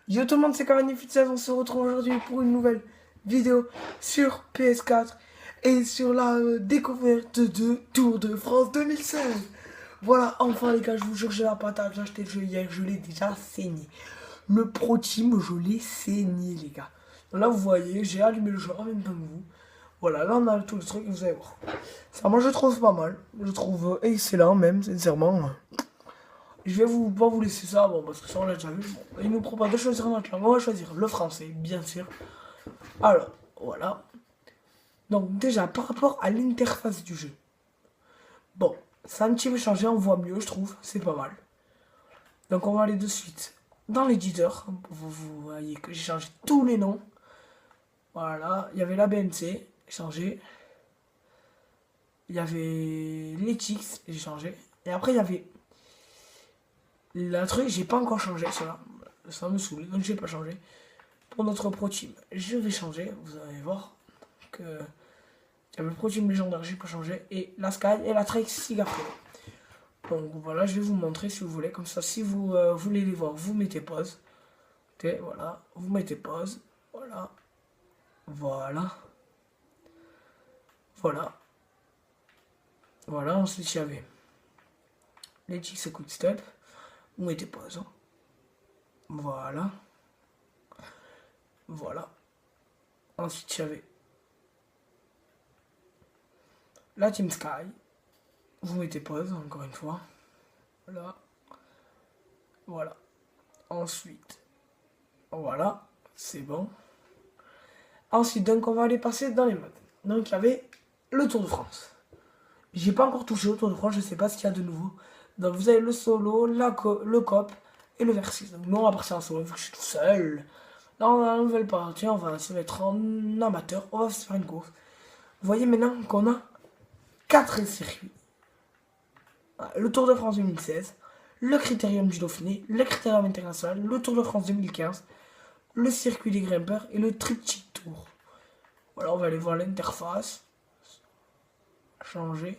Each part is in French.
Yo tout le monde, c'est Cavani16, on se retrouve aujourd'hui pour une nouvelle vidéo sur PS4 et sur la découverte de Tour de France 2016. Voilà, enfin les gars, je vous jure, j'ai la patate, j'ai acheté le jeu hier, je l'ai déjà saigné. Le Pro Team, je l'ai saigné les gars. Donc là vous voyez, j'ai allumé le jeu en même temps que vous. Voilà, là on a tout le truc, vous allez voir. Ça, moi je trouve pas mal, je trouve excellent même, sincèrement. Je vais pas vous laisser ça, bon, parce que ça on l'a déjà vu. Bon, il nous propose de choisir notre langue. On va choisir le français, bien sûr. Alors, voilà. Donc, déjà, par rapport à l'interface du jeu. Bon, ça a un petit peu changé, on voit mieux, je trouve. C'est pas mal. Donc, on va aller de suite dans l'éditeur. Vous voyez que j'ai changé tous les noms. Voilà, il y avait la BNC, j'ai changé. Il y avait l'ETX, j'ai changé. Et après, il y avait le truc, j'ai pas encore changé, cela. Ça me saoule, donc j'ai pas changé. Pour notre Pro Team, je vais changer. Vous allez voir que il y a le Pro Team légendaire, j'ai pas changé. Et la Sky et la Trek Sigafredo. Donc voilà, je vais vous montrer si vous voulez. Comme ça, si vous voulez les voir, vous mettez pause. Ok, voilà, vous mettez pause. Voilà. Voilà. Voilà. Voilà, ensuite il y avait les Chicks et Quick Step. Vous mettez pause. Hein. Voilà. Voilà. Ensuite il y avait la Team Sky. Vous mettez pause, encore une fois. Voilà. Voilà. Ensuite, voilà. C'est bon. Ensuite, donc, on va aller passer dans les modes. Donc, il y avait le Tour de France. J'ai pas encore touché au Tour de France, je sais pas ce qu'il y a de nouveau. Donc, vous avez le solo, le cop et le versus. Donc, nous, on va partir en solo, vu que je suis tout seul. Dans la nouvelle partie, on va se mettre en amateur. On va se faire une course. Vous voyez maintenant qu'on a 4 circuits. Le Tour de France 2016, le Critérium du Dauphiné, le Critérium International, le Tour de France 2015, le Circuit des Grimpeurs et le Triptyque Tour. Voilà, on va aller voir l'interface. Changer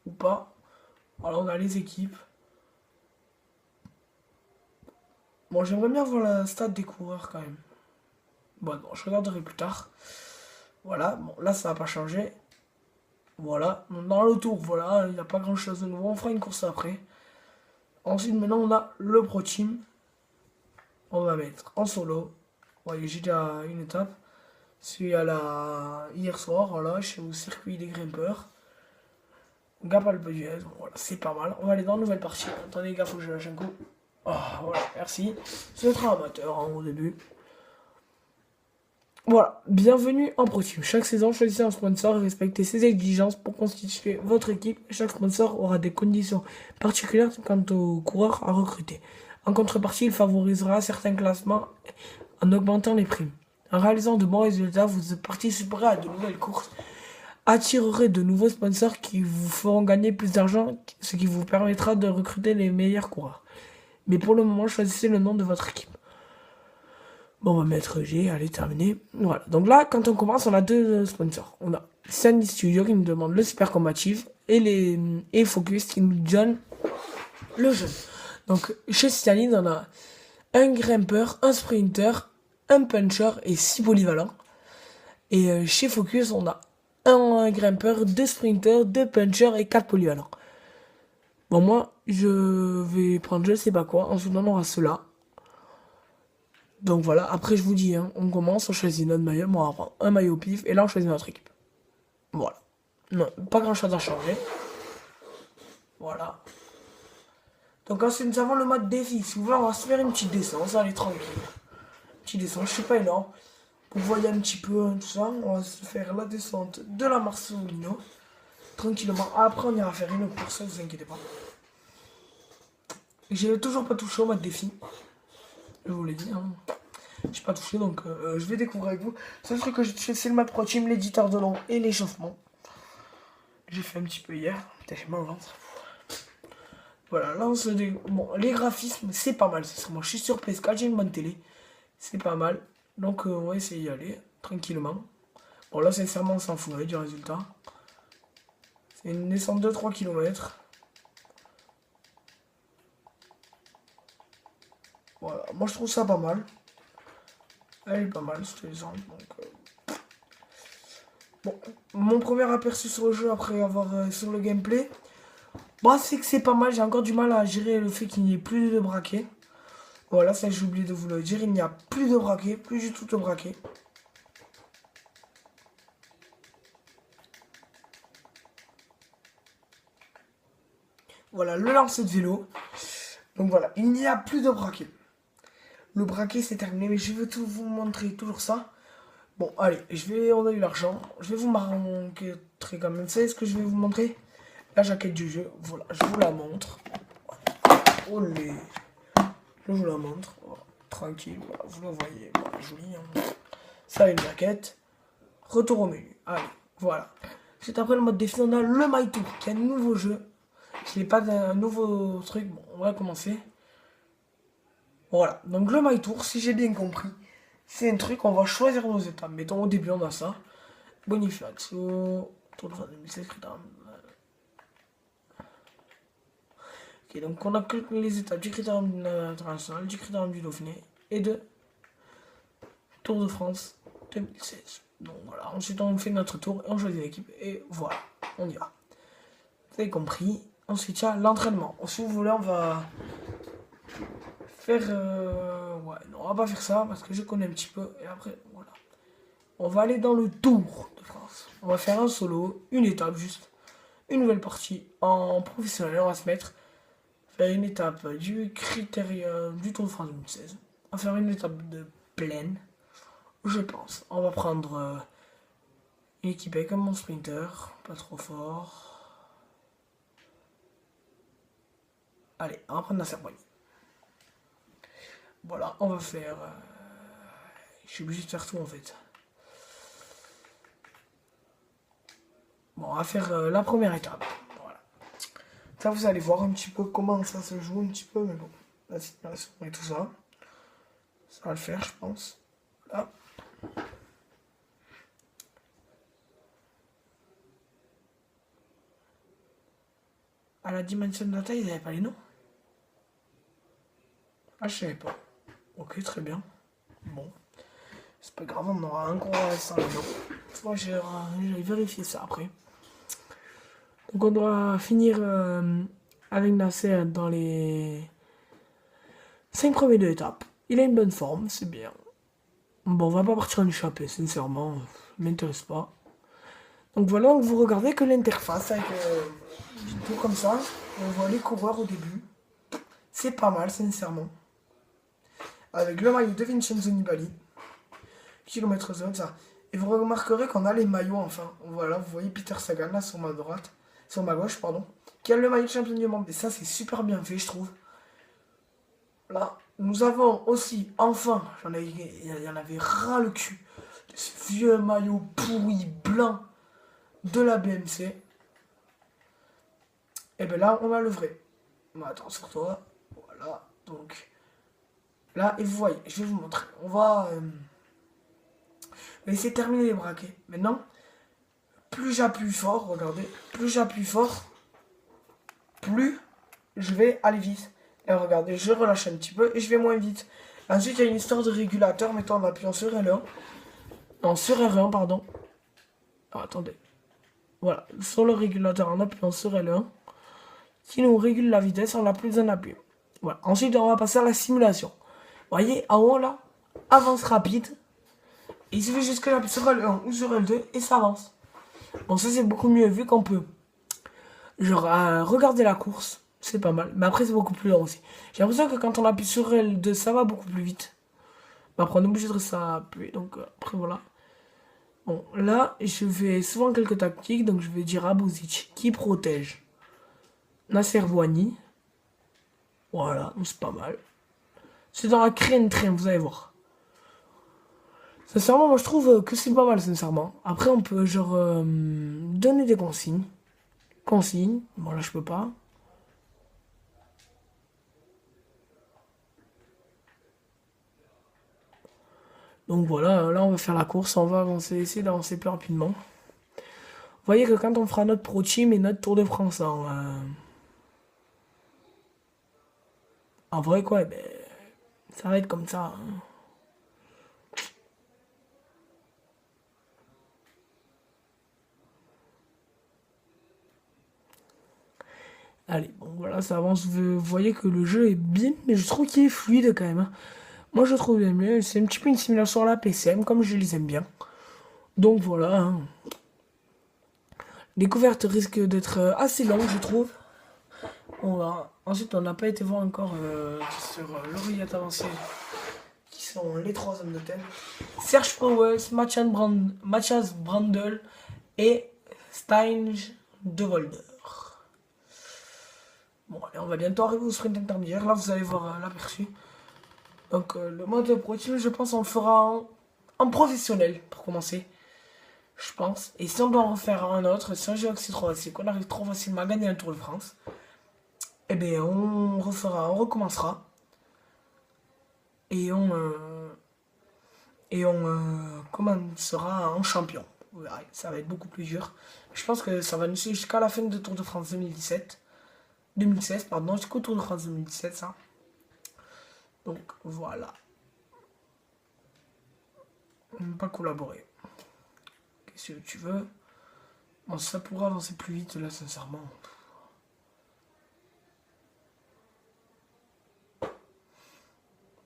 ou pas. Voilà, on a les équipes. Bon, j'aimerais bien voir la stade des coureurs quand même. Bon, non, je regarderai plus tard. Voilà, bon, là ça va pas changer. Voilà, dans le tour, voilà, il n'y a pas grand chose de nouveau. On fera une course après. Ensuite, maintenant, on a le Pro Team. On va mettre en solo. Vous voyez, j'ai déjà une étape. Celui à la hier soir, voilà, je suis au circuit des grimpeurs. Gap Alpe d'Huez, voilà, c'est pas mal. On va aller dans la nouvelle partie. Attendez, les gars, faut que je lâche un coup. Oh, voilà, merci. C'est notre amateur hein, au début. Voilà, bienvenue en Pro Team. Chaque saison, choisissez un sponsor et respectez ses exigences pour constituer votre équipe. Chaque sponsor aura des conditions particulières quant aux coureurs à recruter. En contrepartie, il favorisera certains classements en augmentant les primes. En réalisant de bons résultats, vous participerez à de nouvelles courses, attirerez de nouveaux sponsors qui vous feront gagner plus d'argent, ce qui vous permettra de recruter les meilleurs coureurs. Mais pour le moment, choisissez le nom de votre équipe. Bon, on va mettre G, allez, terminé. Voilà, donc là, quand on commence, on a deux sponsors. On a Sandy Studio qui nous demande le super combatif et Focus qui nous donne le jeune. Donc, chez Staline, on a un grimpeur, un sprinter, un puncher et 6 polyvalents. Et chez Focus, on a un grimpeur, 2 sprinters, 2 punchers et 4 polyvalents. Bon, moi, je vais prendre je sais pas quoi. Ensuite, on aura cela. Donc voilà, après je vous dis, hein, on commence, on choisit notre maillot, moi on va prendre un maillot au pif, et là on choisit notre équipe. Voilà. Non, pas grand chose à changer. Voilà. Donc ensuite nous avons le mode défi. Si vous voulez, on va se faire une petite descente, ça allez tranquille. Petite descente, je sais pas énorme. Vous voyez un petit peu hein, tout ça, on va se faire la descente de la Marcelino. Tranquillement. Après on ira faire une course, vous inquiétez pas. J'ai toujours pas touché au mode défi. Je vous l'ai dit, hein. J'ai pas touché donc je vais découvrir avec vous. C'est le truc que j'ai touché, c'est le mode Pro Team, l'éditeur de long et l'échauffement. J'ai fait un petit peu hier. Putain, j'ai mal au ventre. Voilà, là on se dé... Bon, les graphismes, c'est pas mal. Moi, je suis sur PS4, j'ai une bonne télé. C'est pas mal. Donc on va essayer d'y aller tranquillement. Bon, là, sincèrement, on s'en fout du résultat. C'est une descente de 3 km. Voilà, moi je trouve ça pas mal. Elle est pas mal, cette licence. Bon, mon premier aperçu sur le jeu après avoir sur le gameplay, bon, c'est que c'est pas mal. J'ai encore du mal à gérer le fait qu'il n'y ait plus de braquet. Voilà, ça j'ai oublié de vous le dire. Il n'y a plus de braquet, plus du tout de braquet. Voilà, le lancer de vélo. Donc voilà, il n'y a plus de braquet. Le braquet c'est terminé, mais je veux tout vous montrer toujours ça. Bon, allez, on a eu l'argent. Je vais vous montrer quand même. Vous savez ce que je vais vous montrer? La jaquette du jeu. Voilà, je vous la montre. Olé. Je vous la montre. Voilà, tranquille, voilà, vous la voyez. Voilà, jolie. Hein. Ça, une jaquette. Retour au menu. Allez, voilà. C'est après le mode défi, on a le My Tour, qui est un nouveau jeu. Ce n'est pas un nouveau truc. Bon, on va commencer. Voilà, donc le My Tour, si j'ai bien compris, c'est un truc, on va choisir nos étapes. Mettons, au début, on a ça. Bonifacio, Tour de France 2016, critères. Ok, donc on a que les étapes du critérium international, du critérium du Dauphiné et de Tour de France 2016. Donc voilà, ensuite on fait notre tour et on choisit l'équipe et voilà, on y va. Vous avez compris. Ensuite il y a l'entraînement. Si vous voulez, on va faire... ouais, non, on va pas faire ça parce que je connais un petit peu. Et après, voilà. On va aller dans le Tour de France. On va faire un solo, une étape juste. Une nouvelle partie en professionnel. On va se mettre faire une étape du critérium du Tour de France 2016. On va faire une étape de plaine, je pense. On va prendre une équipe avec un bon sprinter, pas trop fort. Allez, on va prendre la Cerbonie. Voilà, on va faire... je suis obligé de faire tout en fait. Bon, on va faire la première étape. Voilà. Ça, vous allez voir un petit peu comment ça se joue, un petit peu, mais bon. La simulation et tout ça. Ça va le faire, je pense. Là. À la dimension de la taille, ils n'avaient pas les noms. Ah, je savais pas. Ok, très bien. Bon. C'est pas grave, on aura un gros sans les noms. Faut que j'aille vérifier ça après. Donc on doit finir avec Nasser dans les 5 premiers de l'étape. Il a une bonne forme, c'est bien. Bon, on va pas partir en échappée, sincèrement. M'intéresse pas. Donc voilà, donc vous regardez que l'interface avec tout comme ça. On voit les coureurs au début. C'est pas mal, sincèrement. Avec le maillot de Vincenzo Nibali. Kilomètre zone, ça. Et vous remarquerez qu'on a les maillots enfin. Voilà, vous voyez Peter Sagan là sur ma droite. Sur ma gauche, pardon. Qui a le maillot de champion du monde. Et ça, c'est super bien fait, je trouve. Là, nous avons aussi, enfin, il y en avait ras le cul. De ce vieux maillot pourri blanc de la BMC. Et bien là, on a le vrai. Bon, attends, sur toi. Voilà, donc. Là, et vous voyez, je vais vous montrer. On va essayer de terminer les braquets. Maintenant, plus j'appuie fort, regardez, plus j'appuie fort, plus je vais aller vite. Et regardez, je relâche un petit peu et je vais moins vite. Ensuite, il y a une histoire de régulateur, mettons en appuyant sur L1. Non, sur R1, pardon. Oh, attendez. Voilà, sur le régulateur en appuyant sur L1, qui nous régule la vitesse, on n'a plus besoin d'appuyer. Voilà, ensuite, on va passer à la simulation. Vous voyez, en haut, là, avance rapide. Et il suffit juste que j'appuie sur L1 ou sur L2 et ça avance. Bon, ça, c'est beaucoup mieux vu qu'on peut. Genre, regarder la course. C'est pas mal. Mais après, c'est beaucoup plus lent aussi. J'ai l'impression que quand on appuie sur L2, ça va beaucoup plus vite. Mais après, on est obligé de rester appuyé. Donc, après, voilà. Bon, là, je fais souvent quelques tactiques. Donc, je vais dire à Bouzic qui protège Nasser Bouhanni. Voilà, c'est pas mal. C'est dans la crème, vous allez voir. Sincèrement, moi, je trouve que c'est pas mal, sincèrement. Après, on peut, genre, donner des consignes. Bon, là, je peux pas. Donc voilà, là on va faire la course, on va avancer, essayer d'avancer plus rapidement. Vous voyez que quand on fera notre Pro Team et notre Tour de France en vrai quoi, ben, ça va être comme ça. Hein. Allez, bon voilà, ça avance. Vous voyez que le jeu est bien, mais je trouve qu'il est fluide quand même, hein. Moi je trouve bien mieux. C'est un petit peu une simulation à la PCM, comme je les aime bien. Donc voilà, hein. Découverte risque d'être assez longue, je trouve. On va. Ensuite, on n'a pas été voir encore sur l'oreillette avancée, qui sont les trois hommes de thème. Serge Powell, Matthias Brandl et Stijn de Volder. Bon, allez, on va bientôt arriver au sprint intermédiaire. Là, vous allez voir l'aperçu. Donc, le mode Pro Team, je pense, on le fera en professionnel pour commencer. Je pense. Et si on doit en refaire un autre, si un jeu accès trop facile, qu'on arrive trop facilement à gagner un Tour de France, eh bien, on recommencera. Et on commencera en champion. Vous verrez, ça va être beaucoup plus dur. Je pense que ça va nous suivre jusqu'à la fin de Tour de France 2016, pardon, jusqu'au Tour de France 2017, ça. Donc, voilà. On ne peut pas collaborer. Qu'est-ce que tu veux? Bon, ça pourra avancer plus vite, là, sincèrement.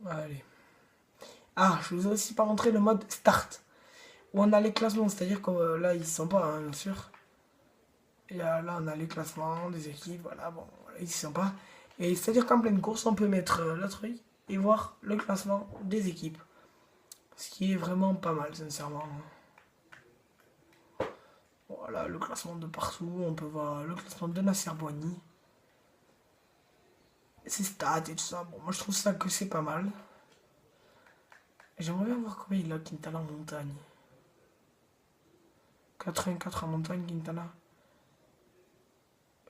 Allez. Ah, je vous ai aussi pas montré le mode Start. Où on a les classements, c'est-à-dire que là, ils sont pas, hein, bien sûr. Et là, on a les classements des équipes, voilà, bon, voilà, ils sont pas. Et c'est-à-dire qu'en pleine course, on peut mettre le truc et voir le classement des équipes. Ce qui est vraiment pas mal, sincèrement. Voilà, le classement de partout. On peut voir le classement de Nasser Boigny. Ses stats et tout ça. Bon, moi, je trouve ça que c'est pas mal. J'aimerais bien voir combien il a Quintana en montagne. 84 en montagne, Quintana.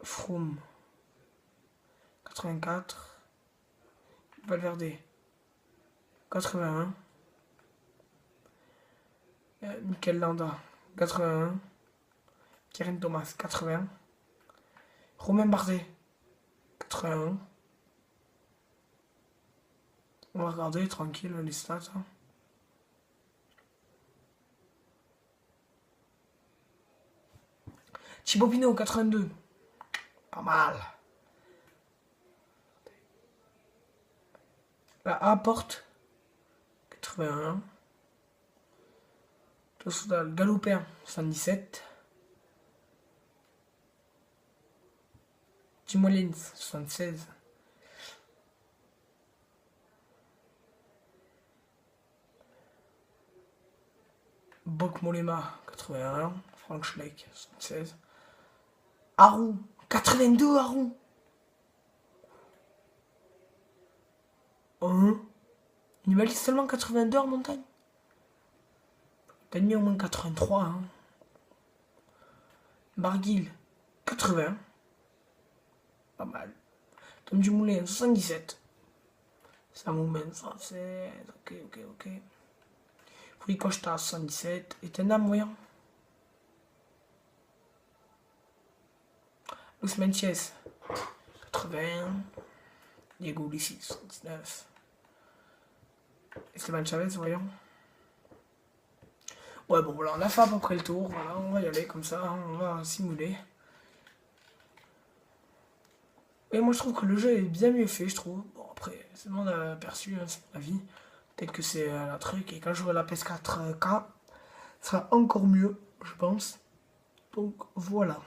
Froome. 84. Valverde. 81. Mikel Landa. 81. Karen Thomas. 80. Romain Bardet. 81. On va regarder tranquille les stats. Hein. Thibaut Pinot, 82. Pas mal. La A porte. 81. Total Galopin, 77. Timolins, 76. Bok Molema, 81. Frank Schleck, 76. Arou, 82 Arou. Il valide seulement 82 en montagne. Gagné au moins 83. Hein. Barguil, 80. Pas mal. Tom Dumoulin, 77. Samoumen, 116. Ok. Puis Costa, 77. Et Tenam, voyons. Luis Menciès, 80. Diego Ulissi, 79. Esteban Chavez, voyons. Ouais, bon, voilà, on a fait à peu près le tour. Voilà, on va y aller comme ça, hein, on va simuler. Et moi, je trouve que le jeu est bien mieux fait, je trouve. Bon, après, c'est mon aperçu, hein, c'est mon avis. Peut-être que c'est un truc, et quand j'aurai la PS4K, ça sera encore mieux, je pense. Donc, voilà.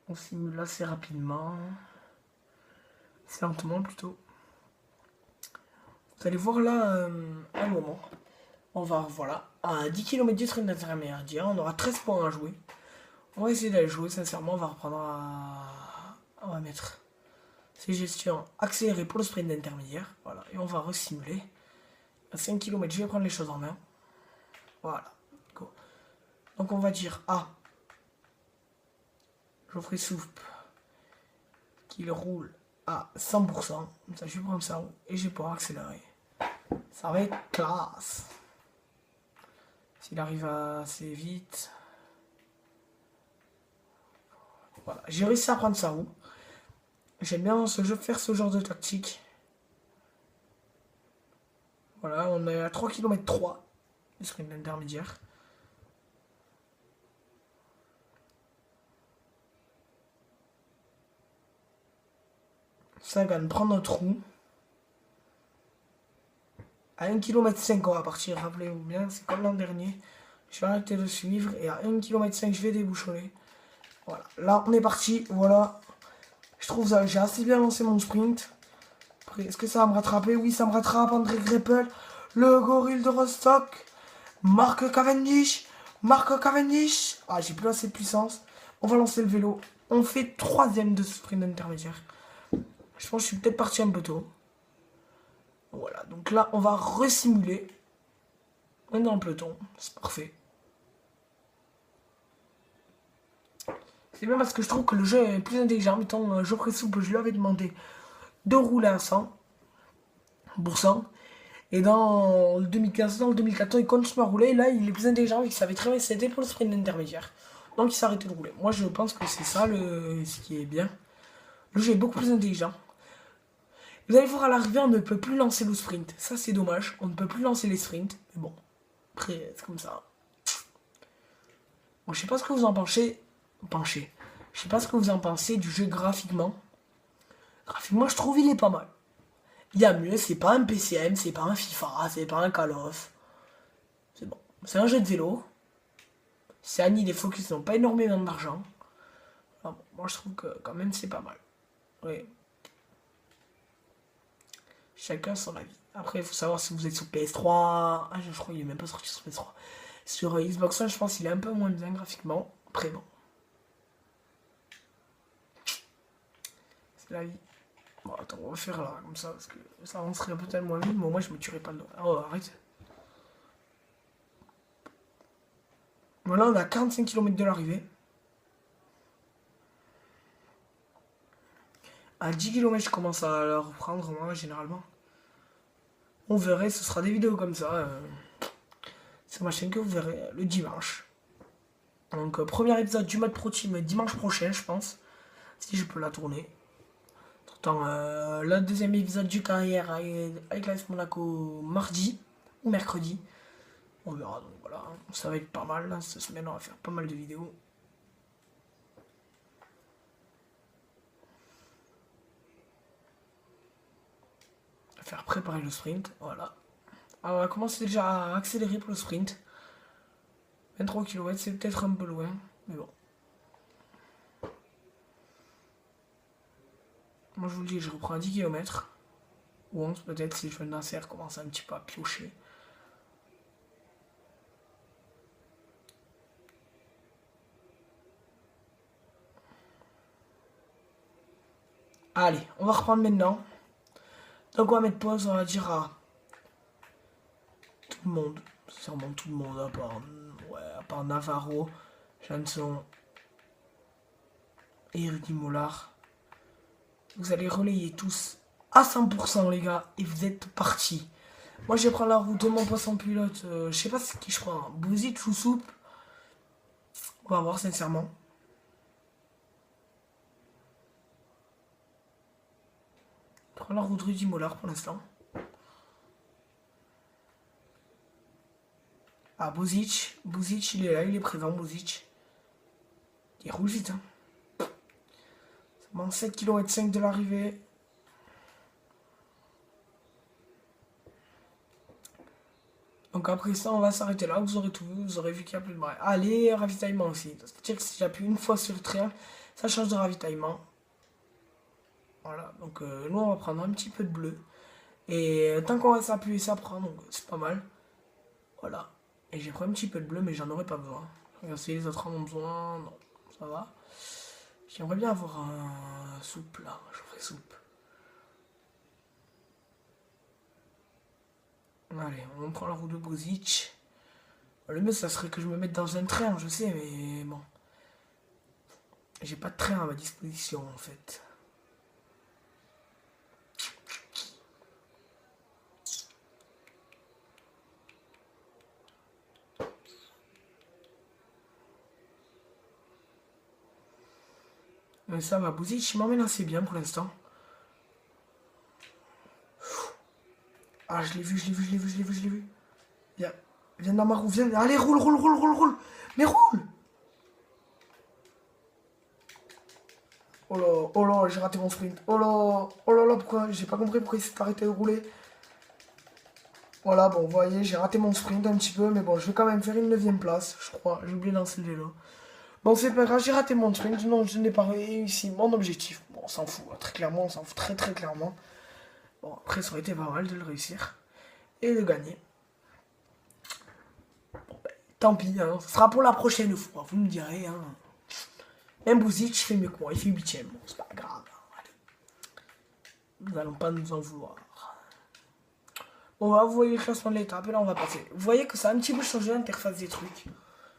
On simule assez rapidement. C'est lentement plutôt. Vous allez voir là, un moment. On va, voilà, à 10 km du train intermédiaire. On aura 13 points à jouer. On va essayer d'aller jouer, sincèrement. On va reprendre à... On va mettre ces gestions accélérées pour le sprint intermédiaire. Voilà, et on va resimuler. À 5 km, je vais prendre les choses en main. Voilà, go. Donc on va dire A. Geoffrey Soupe qu'il roule à 100%. Ça, je vais prendre ça et je vais pouvoir accélérer. Ça va être classe. S'il arrive assez vite. Voilà, j'ai réussi à prendre sa roue. J'aime bien dans ce jeu faire ce genre de tactique. Voilà, on est à 3 km 3, le sprint intermédiaire. Sagan prend notre roue. À 1 km 5 on va partir, rappelez-vous bien, c'est comme l'an dernier. Je vais arrêter de suivre et à 1 km 5 je vais débouchonner. Voilà, là on est parti, voilà. Je trouve ça, j'ai assez bien lancé mon sprint. Après, est-ce que ça va me rattraper? Oui, ça me rattrape. André Greppel, le gorille de Rostock. Marc Cavendish. Marc Cavendish. Ah, j'ai plus assez de puissance. On va lancer le vélo. On fait troisième de ce sprint intermédiaire. Je pense que je suis peut-être parti un peu tôt. Voilà, donc là, on va resimuler. On est dans le peloton. C'est parfait. C'est bien parce que je trouve que le jeu est plus intelligent. Mettons, Geoffrey Soupe, je lui avais demandé de rouler à 100%. Et dans le 2015, dans le 2014, il continue à rouler. Et là, il est plus intelligent et il savait très bien que c'était pour le sprint intermédiaire. Donc, il s'est arrêté de rouler. Moi, je pense que c'est ça ce qui est bien. Le jeu est beaucoup plus intelligent. Vous allez voir à l'arrivée, on ne peut plus lancer le sprint. Ça, c'est dommage. On ne peut plus lancer les sprints. Mais bon, après, c'est comme ça. Bon, je sais pas ce que vous en pensez. Je sais pas ce que vous en pensez du jeu graphiquement. Graphiquement, je trouve il est pas mal. Il y a mieux, c'est pas un PCM, c'est pas un FIFA, c'est pas un Call of. C'est bon. C'est un jeu de vélo. C'est Annie, les Focus n'ont pas énormément d'argent. Bon, moi, je trouve que quand même, c'est pas mal. Oui. Chacun son avis. Après, il faut savoir si vous êtes sur PS3. Ah, je crois qu'il est même pas sorti sur PS3. Sur Xbox One, je pense qu'il est un peu moins bien graphiquement. Après, bon. C'est la vie. Bon, attends, on va faire là, comme ça, parce que ça avancerait peut-être moins vite, mais moi, je me tuerais pas dedans. Oh, arrête. Voilà, on a 45 km de l'arrivée. À 10 km, je commence à la reprendre, moi, généralement. On verrait, ce sera des vidéos comme ça. Sur ma chaîne que vous verrez le dimanche. Donc, premier épisode du mode pro team dimanche prochain, je pense. Si je peux la tourner. Pourtant, le deuxième épisode du carrière avec l'AS Monaco mardi ou mercredi. On verra, donc voilà. Ça va être pas mal. Là, cette semaine, on va faire pas mal de vidéos. Faire préparer le sprint, voilà. Alors, on va commencer déjà à accélérer pour le sprint. 23 km, c'est peut-être un peu loin, mais bon. Moi, je vous le dis, je reprends à 10 km. Ou 11 peut-être si le jeune Nasser commence un petit peu à piocher. Allez, on va reprendre maintenant. Donc on va mettre pause, on va dire à tout le monde. Sûrement tout le monde, à part Navarro, Janson et Rudy Mollard. Vous allez relayer tous à 100% les gars, et vous êtes partis. Moi je vais prendre la route de mon poisson pilote. Je sais pas ce qui je prends. Bouzic ou Soupe. On va voir sincèrement. Je prends la route de Rudy Mollard pour l'instant. Ah, Bouzic, il est là, il est présent, Bouzic. Il roule vite, hein. Ça manque 7 km 5 de l'arrivée. Donc après ça, on va s'arrêter là. Vous aurez tout vu, vous aurez vu qu'il n'y a plus de bras. Allez, ravitaillement aussi. C'est-à-dire que si j'appuie une fois sur le train, ça change de ravitaillement. Voilà, donc nous on va prendre un petit peu de bleu. Et tant qu'on va s'appuyer, ça prend, donc c'est pas mal. Voilà. Et j'ai pris un petit peu de bleu, mais j'en aurais pas besoin. Regarde si les autres en ont besoin, non, ça va. J'aimerais bien avoir un soupe là, je ferai soupe. Allez, on prend la route de Bouzic. Le mieux, ça serait que je me mette dans un train, je sais, mais bon. J'ai pas de train à ma disposition, en fait. Mais ça va, Bouzic, il m'emmène assez bien pour l'instant. Ah, je l'ai vu, je l'ai vu, je l'ai vu, je l'ai vu, je l'ai vu. Viens dans ma roue, viens. Allez, roule, roule, roule, roule, roule. Mais roule. Oh là, j'ai raté mon sprint. Oh là, pourquoi? J'ai pas compris pourquoi il s'est arrêté de rouler. Voilà, bon, vous voyez, j'ai raté mon sprint un petit peu, mais bon, je vais quand même faire une 9ème place, je crois. J'ai oublié de lancer le vélo. Bon, c'est pas grave, j'ai raté mon sprint. Non, je n'ai pas réussi mon objectif. Bon, on s'en fout, très clairement, on s'en fout très très clairement. Bon, après, ça aurait été pas mal de le réussir et de gagner. Bon, ben, tant pis, hein, ce sera pour la prochaine fois, vous me direz. Hein. Même Bouzic fait mieux que moi, il fait 8ème. Bon, c'est pas grave. Hein, allez. Nous n'allons pas nous en vouloir. Bon, là, vous voyez le classement de l'étape, et là, on va passer. Vous voyez que ça a un petit peu changé l'interface des trucs.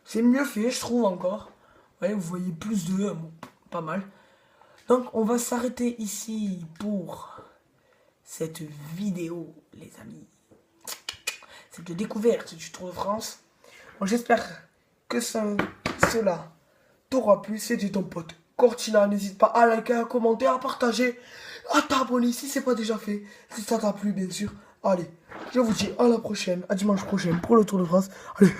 C'est mieux fait, je trouve, encore. Vous voyez plus de... Bon, pas mal. Donc, on va s'arrêter ici pour cette vidéo, les amis. Cette découverte du Tour de France. Bon, j'espère que cela t'aura plu. C'était ton pote Cortina. N'hésite pas à liker, à commenter, à partager, à t'abonner si c'est pas déjà fait. Si ça t'a plu, bien sûr. Allez, je vous dis à la prochaine, à dimanche prochain pour le Tour de France. Allez,